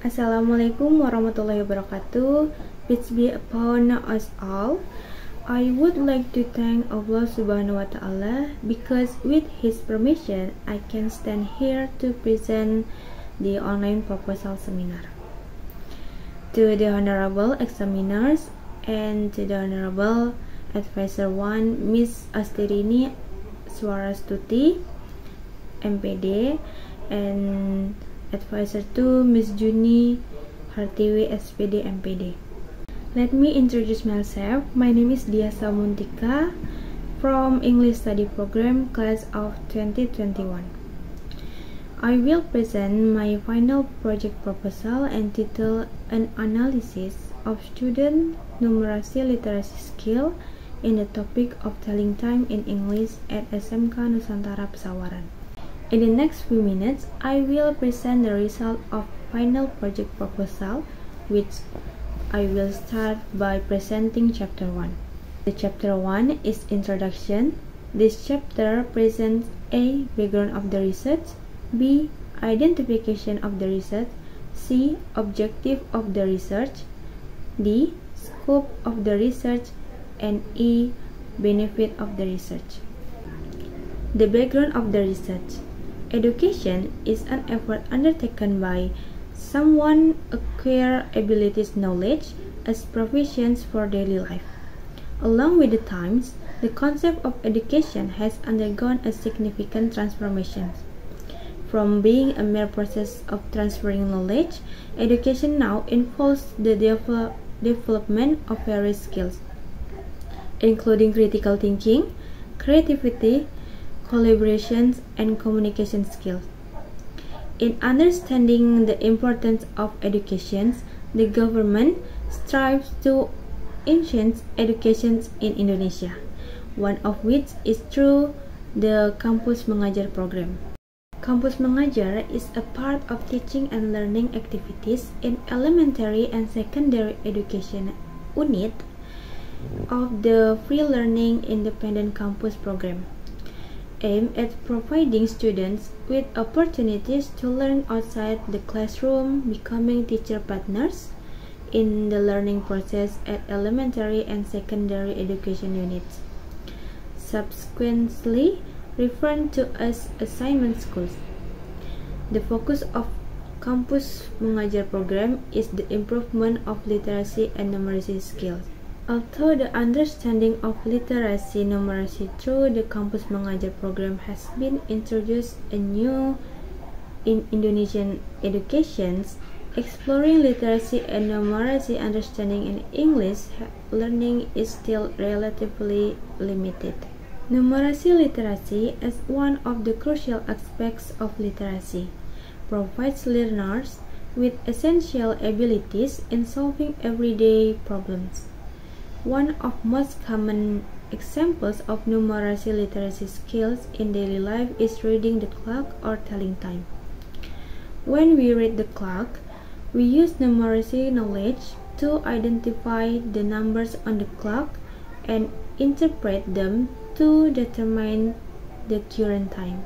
Assalamualaikum warahmatullahi wabarakatuh. Peace be upon us all. I would like to thank Allah Subhanahu wa Ta'ala because with His permission I can stand here to present the online proposal seminar. To the honorable examiners and to the honorable advisor 1 Miss Astirini Swarastuti MPD and advisor 2 Miss Juni Hartiwi SPD MPD. Let me introduce myself. My name is Dia Samuntika from English Study Program class of 2021. I will present my final project proposal entitled An Analysis of Student Numeracy Literacy Skill in the topic of telling time in English at SMK Nusantara Pesawaran. In the next few minutes, I will present the result of final project proposal, which I will start by presenting chapter 1. The chapter 1 is introduction. This chapter presents A. Background of the research, B. Identification of the research, C. Objective of the research, D. Scope of the research, and E. Benefit of the research. The background of the research. Education is an effort undertaken by someone acquire abilities, knowledge as provisions for daily life. Along with the times, the concept of education has undergone a significant transformation. From being a mere process of transferring knowledge, education now involves the development of various skills, including critical thinking, creativity, collaborations, and communication skills. In understanding the importance of education, the government strives to enhance education in Indonesia, one of which is through the Kampus Mengajar program. Kampus Mengajar is a part of teaching and learning activities in elementary and secondary education unit of the Free Learning Independent Campus program, aimed at providing students with opportunities to learn outside the classroom, becoming teacher partners in the learning process at elementary and secondary education units, subsequently referred to as assignment schools. The focus of Kampus Mengajar program is the improvement of literacy and numeracy skills. Although the understanding of literacy numeracy through the Kampus Mengajar program has been introduced anew in Indonesian education, exploring literacy and numeracy understanding in English learning is still relatively limited. Numeracy literacy, as one of the crucial aspects of literacy, provides learners with essential abilities in solving everyday problems. One of most common examples of numeracy literacy skills in daily life is reading the clock or telling time. When we read the clock, we use numeracy knowledge to identify the numbers on the clock and interpret them to determine the current time.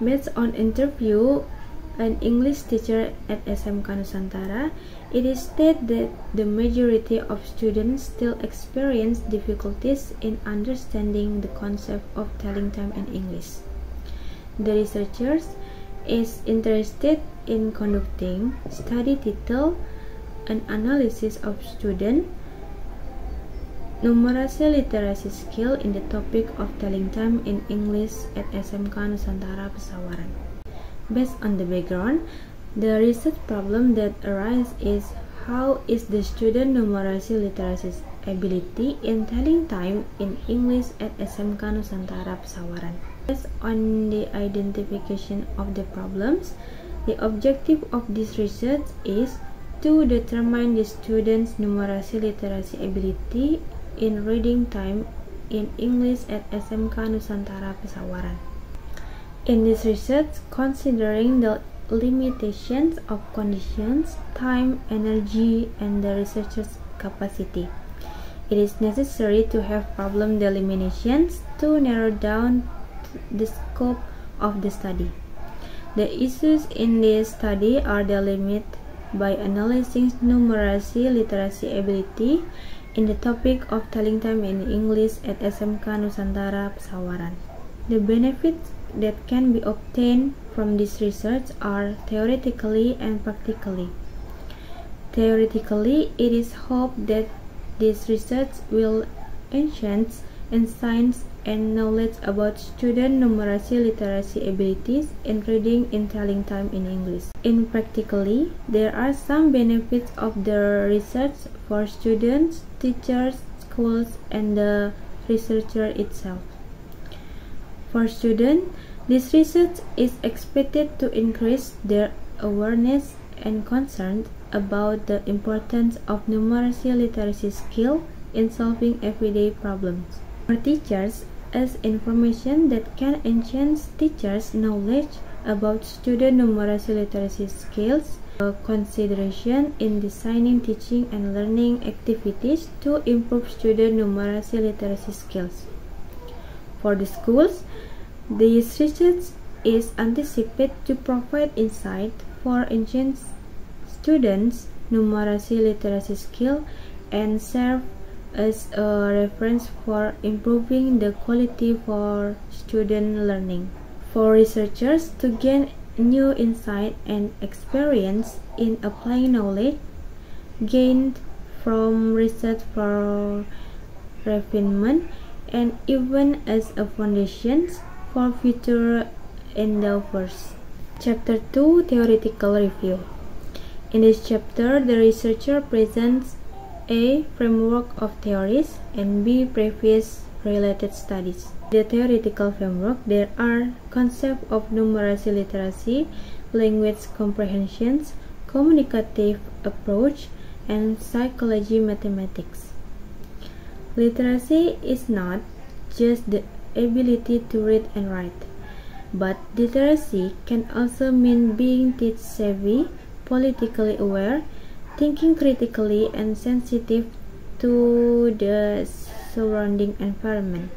Based on interview an English teacher at SMK Nusantara, it is stated that the majority of students still experience difficulties in understanding the concept of telling time in English. The researchers is interested in conducting study titled An Analysis of Student Numeracy Literacy Skill in the topic of telling time in English at SMK Nusantara Pesawaran. Based on the background, the research problem that arises is how is the student numeracy literacy ability in telling time in English at SMK Nusantara Pesawaran. Based on the identification of the problems, the objective of this research is to determine the student's numeracy literacy ability in reading time in English at SMK Nusantara Pesawaran. In this research, considering the limitations of conditions, time, energy, and the researcher's capacity, it is necessary to have problem delimitation to narrow down the scope of the study. The issues in this study are the limit by analyzing numeracy literacy ability in the topic of telling time in English at SMK Nusantara Pesawaran. The benefits that can be obtained from this research are theoretically and practically. Theoretically, it is hoped that this research will enhance insights and knowledge about student numeracy literacy abilities in reading and telling time in English. In practically, there are some benefits of the research for students, teachers, schools, and the researcher itself. For students, this research is expected to increase their awareness and concern about the importance of numeracy literacy skill in solving everyday problems. For teachers, as information that can enhance teachers' knowledge about student numeracy literacy skills, consideration in designing teaching and learning activities to improve student numeracy literacy skills. For the schools, this research is anticipated to provide insight for enhance students' numeracy literacy skill and serve as a reference for improving the quality for student learning. For researchers to gain new insight and experience in applying knowledge gained from research for refinement and even as a foundation for future endeavors. Chapter 2, Theoretical Review. In this chapter, the researcher presents A. Framework of theories and B. Previous related studies. The theoretical framework, there are concepts of numeracy literacy, language comprehensions, communicative approach, and psychology mathematics. Literacy is not just the ability to read and write, but literacy can also mean being tech-savvy, politically aware, thinking critically, and sensitive to the surrounding environment.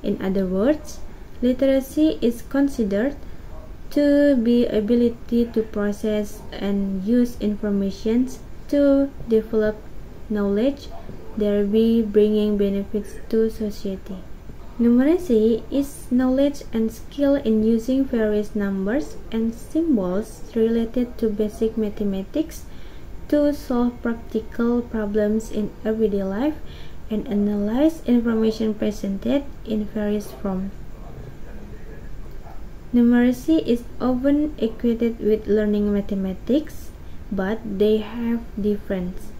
In other words, literacy is considered to be ability to process and use information to develop knowledge, thereby bringing benefits to society. Numeracy is knowledge and skill in using various numbers and symbols related to basic mathematics to solve practical problems in everyday life and analyze information presented in various forms. Numeracy is often equated with learning mathematics, but they have difference.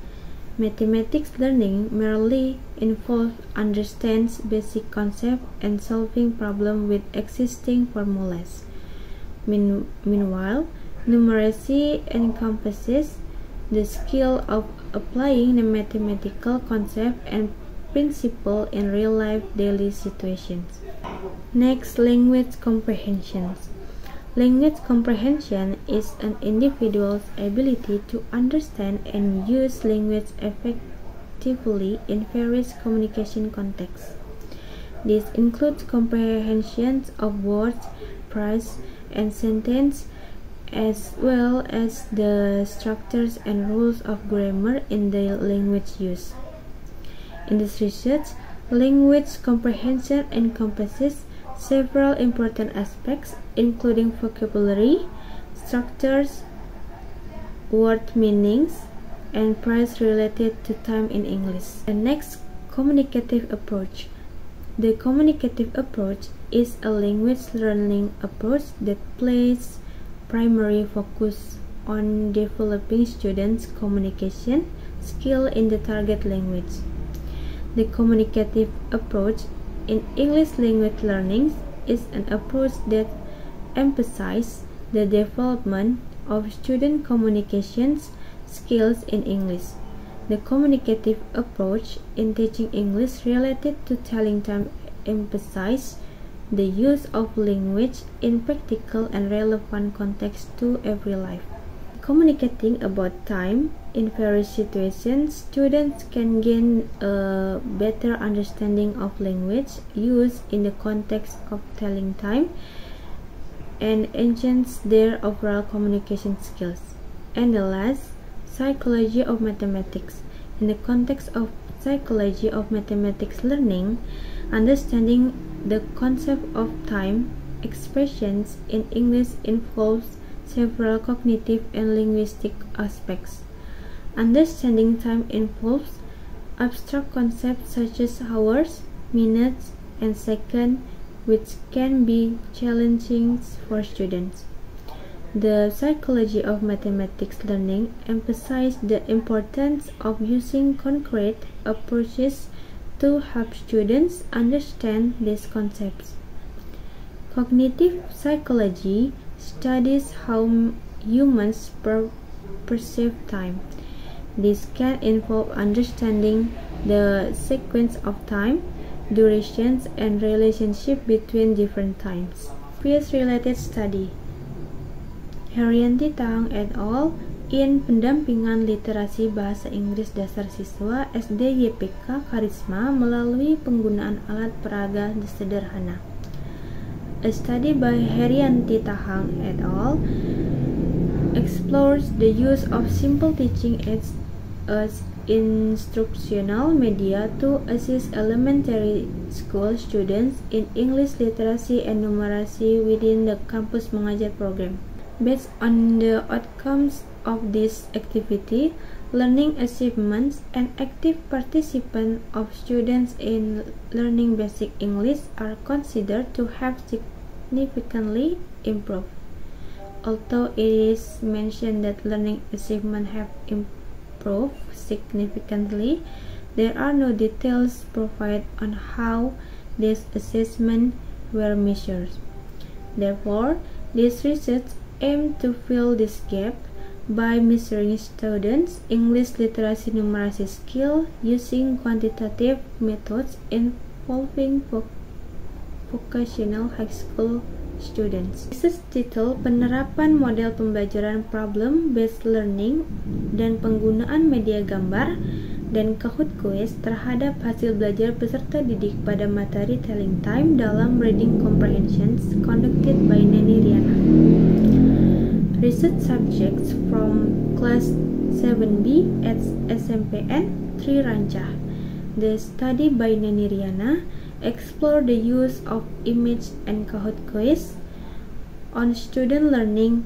Mathematics learning merely involves understands basic concepts and solving problems with existing formulas. Meanwhile, numeracy encompasses the skill of applying the mathematical concept and principle in real-life daily situations. Next, language comprehension. Language comprehension is an individual's ability to understand and use language effectively in various communication contexts. This includes comprehension of words, phrase, and sentence, as well as the structures and rules of grammar in the language used. In this research, language comprehension encompasses several important aspects, including vocabulary, structures, word meanings, and phrase related to time in English. The next, communicative approach. The communicative approach is a language learning approach that places primary focus on developing students' communication skill in the target language. The communicative approach in English language learning is an approach that emphasizes the development of student communications skills in English. The communicative approach in teaching English related to telling time emphasizes the use of language in practical and relevant contexts to every life. Communicating about time in various situations, students can gain a better understanding of language used in the context of telling time and enhance their overall communication skills. And the last, psychology of mathematics. In the context of psychology of mathematics learning, understanding the concept of time expressions in English involves several cognitive and linguistic aspects. Understanding time involves abstract concepts such as hours, minutes, and seconds, which can be challenging for students. The psychology of mathematics learning emphasizes the importance of using concrete approaches to help students understand these concepts. Cognitive psychology studies how humans perceive time. This can involve understanding the sequence of time, durations, and relationship between different times. Previous related study. Herianti Tahang et al. In pendampingan literasi bahasa Inggris dasar siswa SD YPK Karisma melalui penggunaan alat peraga sederhana. A study by Herianti Tahang et al. Explores the use of simple teaching aids as instructional media to assist elementary school students in English literacy and numeracy within the Campus Mengajar program. Based on the outcomes of this activity, learning achievements and active participation of students in learning basic English are considered to have significantly improved. Although it is mentioned that learning achievements have improved significantly, there are no details provided on how these assessments were measured. Therefore, this research aimed to fill this gap by measuring students' English literacy numeracy skill using quantitative methods involving vocational high school students. Research title Penerapan Model Pembelajaran Problem-Based Learning dan Penggunaan Media Gambar dan Kahoot Quiz terhadap hasil belajar peserta didik pada materi Telling Time dalam Reading Comprehensions conducted by Neni Riana. Research subjects from class 7B at SMPN Tri Rancah. The study by Neni Riana explored the use of image and Kahoot Quiz on student learning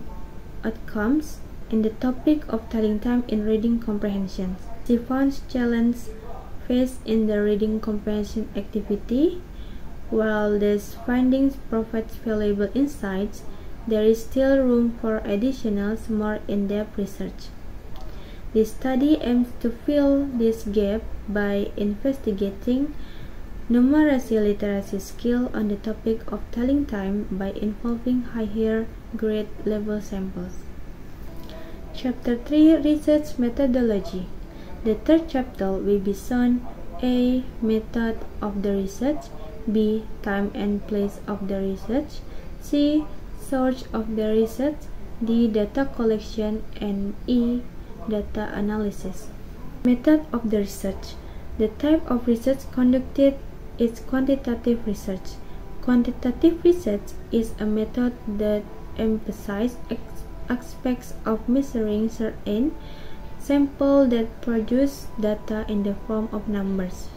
outcomes in the topic of telling time in reading comprehension. She found challenges faced in the reading comprehension activity. While these findings provide valuable insights, there is still room for additional, more in-depth research. This study aims to fill this gap by investigating numeracy literacy skill on the topic of telling time by involving higher grade level samples. Chapter 3 Research Methodology. The third chapter will be shown: A. Method of the research, B. Time and place of the research, C. Source of the research, D. Data collection, and E. Data analysis. Method of the research. The type of research conducted is quantitative research. Quantitative research is a method that emphasizes aspects of measuring certain samples that produce data in the form of numbers.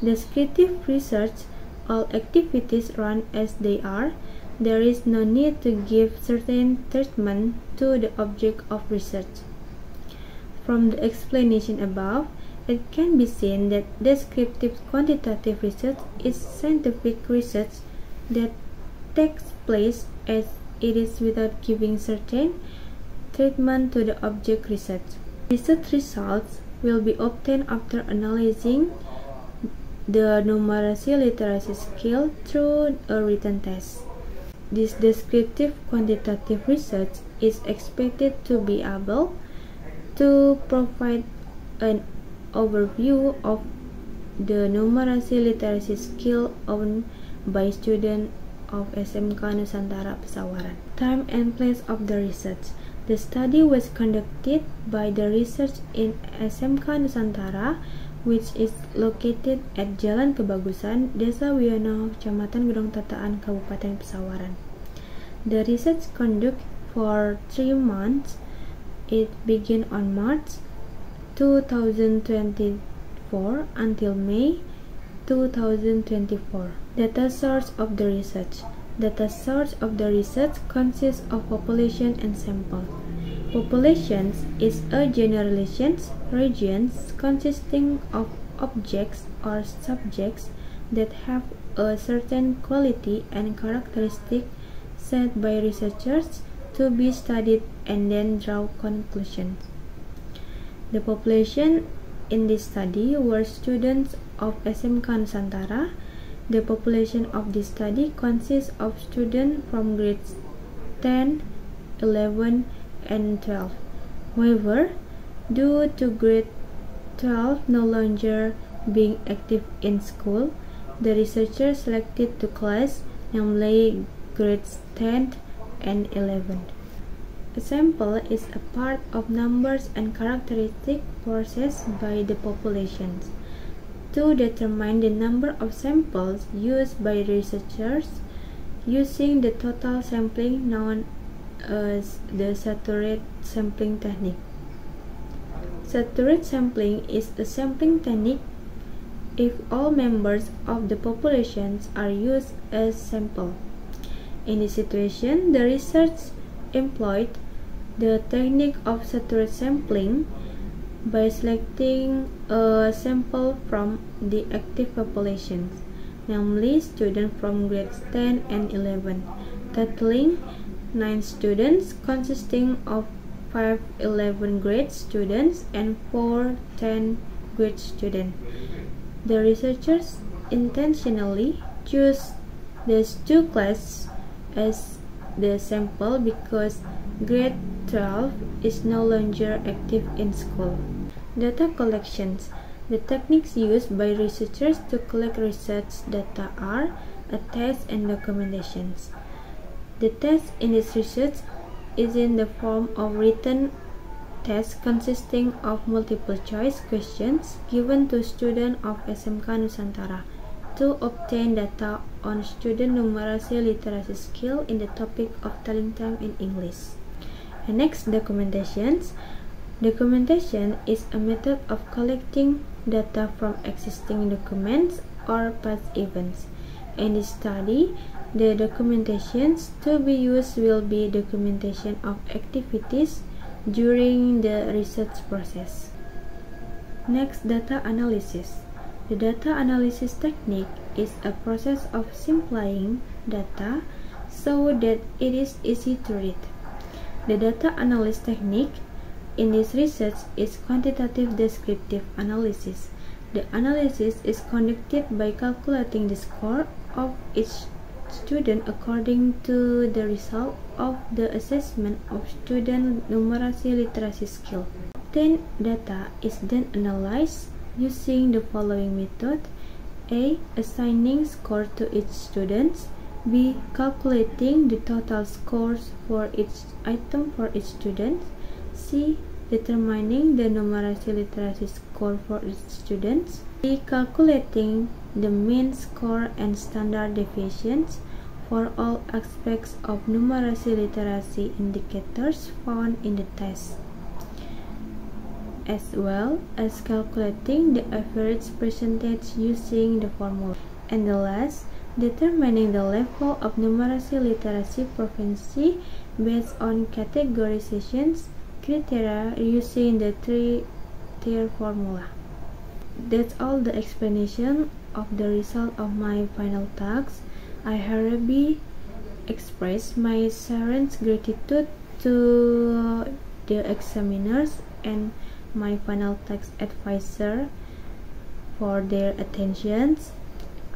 Descriptive research, all activities run as they are. There is no need to give certain treatment to the object of research. From the explanation above, it can be seen that descriptive quantitative research is scientific research that takes place as it is without giving certain treatment to the object research. Research results will be obtained after analyzing the numeracy literacy skill through a written test. This descriptive quantitative research is expected to be able to provide an overview of the numeracy literacy skill owned by students of SMK Nusantara Pesawaran. Time and place of the research. The study was conducted by the research in SMK Nusantara, which is located at Jalan Kebagusan, Desa Wiono, Kecamatan Gedong Tataan, Kabupaten Pesawaran. The research conducted for 3 months It began on March 2024 until May 2024. Data source of the research. Data source of the research consists of population and sample. Populations is a generalization regions consisting of objects or subjects that have a certain quality and characteristic set by researchers to be studied and then draw conclusions. The population in this study were students of SMK Nusantara. The population of this study consists of students from grades 10, 11, and 12. However, due to grade 12 no longer being active in school, the researchers selected two classes, namely grades 10 and 11. A sample is a part of numbers and characteristics processed by the populations. To determine the number of samples used by researchers using the total sampling known as the saturated sampling technique. Saturated sampling is a sampling technique if all members of the populations are used as sample. In this situation, the research employed the technique of saturated sampling by selecting a sample from the active populations, namely students from grades 10 and 11, totaling 9 students consisting of 5 11 grade students and 4 10 grade students. The researchers intentionally chose these two classes as the sample because grade 12 is no longer active in school. Data collections. The techniques used by researchers to collect research data are a test and documentations. The test in this research is in the form of written test consisting of multiple choice questions given to students of SMK Nusantara to obtain data on student numeracy literacy skill in the topic of telling time in English. And next, documentations. Documentation is a method of collecting data from existing documents or past events. In this study, the documentations to be used will be documentation of activities during the research process. Next, data analysis. The data analysis technique is a process of simplifying data so that it is easy to read. The data analysis technique in this research is quantitative descriptive analysis. The analysis is conducted by calculating the score of each student according to the result of the assessment of student numeracy literacy skill. Obtained data is then analyzed using the following method: A. Assigning score to each student, B. Calculating the total scores for each item for each student, C. Determining the numeracy literacy score for each student, D. Calculating the mean score and standard deviations for all aspects of numeracy literacy indicators found in the test, as well as calculating the average percentage using the formula. And the last, determining the level of numeracy literacy proficiency based on categorization criteria using the 3-tier formula. That's all the explanation of the result of my final task. I hereby express my sincere gratitude to the examiners and my final task advisor for their attentions.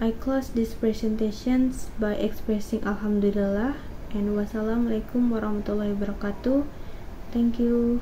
I close these presentations by expressing Alhamdulillah and wassalamualaikum warahmatullahi wabarakatuh. Thank you.